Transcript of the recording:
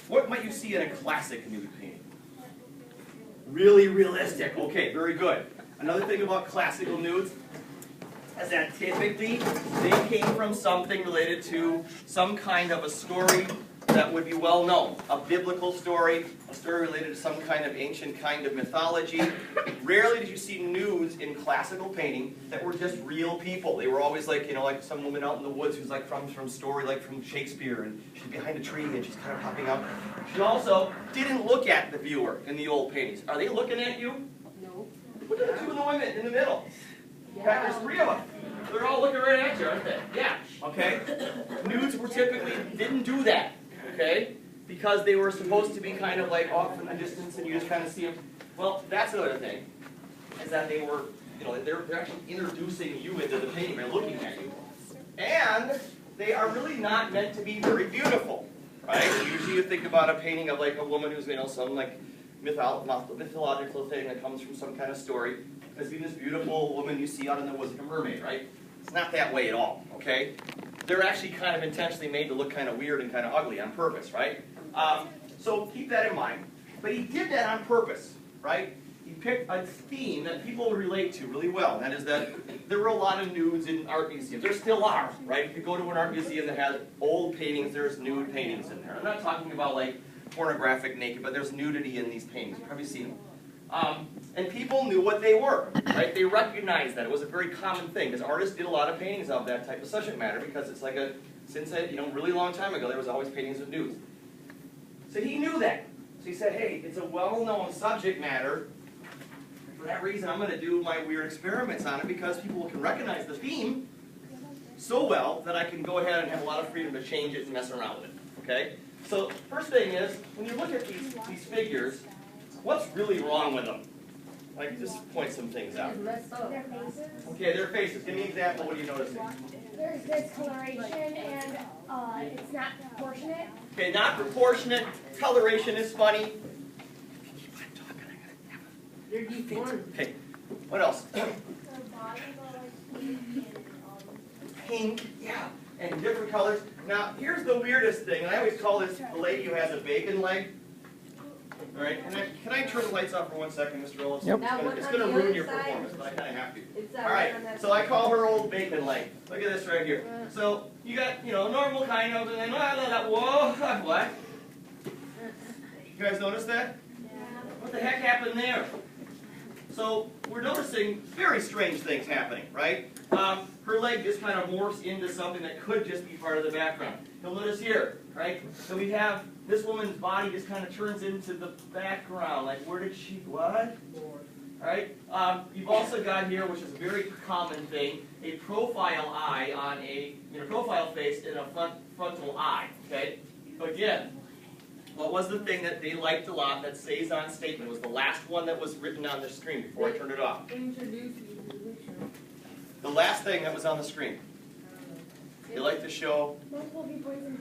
What might you see in a classic nude painting? Really realistic. Okay, very good. Another thing about classical nudes is that typically they came from something related to some kind of a story that would be well known. A biblical story, a story related to some kind of ancient kind of mythology. Rarely did you see nudes in classical painting that were just real people. They were always like, like some woman out in the woods who's like from story like from Shakespeare, and she's behind a tree and she's kind of popping out. She also didn't look at the viewer in the old paintings. Are they looking at you? No. Look at the two of the women in the middle. Yeah, there's three of them. They're all looking right at you, aren't they? Yeah. Okay. Nudes were typically didn't do that. Okay, because they were supposed to be kind of like off in the distance, and you just kind of see them. Well, that's another thing, is that they were, they're actually introducing you into the painting by looking at you, and they are really not meant to be very beautiful, right? Usually, you think about a painting of like a woman who's some like mythological thing that comes from some kind of story. As being this beautiful woman you see out in the woods like a mermaid, right? It's not that way at all. Okay. They're actually kind of intentionally made to look kind of weird and kind of ugly on purpose, right? So keep that in mind. But he did that on purpose, right? He picked a theme that people would relate to really well. That is that there were a lot of nudes in art museums. There still are, right? If you go to an art museum that has old paintings, there's nude paintings in there. I'm not talking about like pornographic naked, but there's nudity in these paintings. You've probably seen them. And people knew what they were, right? They recognized that. It was a very common thing, because artists did a lot of paintings of that type of subject matter, because it's like since a really long time ago, there was always paintings of nudes. So he knew that. So he said, hey, it's a well-known subject matter. For that reason, I'm going to do my weird experiments on it, because people can recognize the theme so well that I can go ahead and have a lot of freedom to change it and mess around with it. Okay? So first thing is, when you look at these figures, what's really wrong with them? Like, just point some things out. Their faces. Okay, their faces. Give me an example. What are you noticing? There's discoloration and it's not proportionate. Okay, not proportionate. Coloration is funny. They're deformed. Okay, what else? Pink, yeah, and different colors. Now, here's the weirdest thing, and I always call this the lady who has a bacon leg. All right, can I turn the lights off for 1 second, Mr. Ellis? Yep. It's going to ruin your performance, but I kind of have to. It's All right, so I call her old bacon leg. Look at this right here. So you got, normal kind of, and then, whoa, what? You guys notice that? Yeah. What the heck happened there? So we're noticing very strange things happening, right? Her leg just kind of morphs into something that could just be part of the background. You'll notice here, right? So we have this woman's body just kind of turns into the background. Like, where did she, what? All right? You've also got here, which is a very common thing, a profile eye on a, profile face and a frontal eye, okay? So again, what was the thing that they liked a lot that says on statement? It was the last one that was written on the screen before I turned it off. Introduce you to the picture. The last thing that was on the screen. They like to show Multiple viewpoints and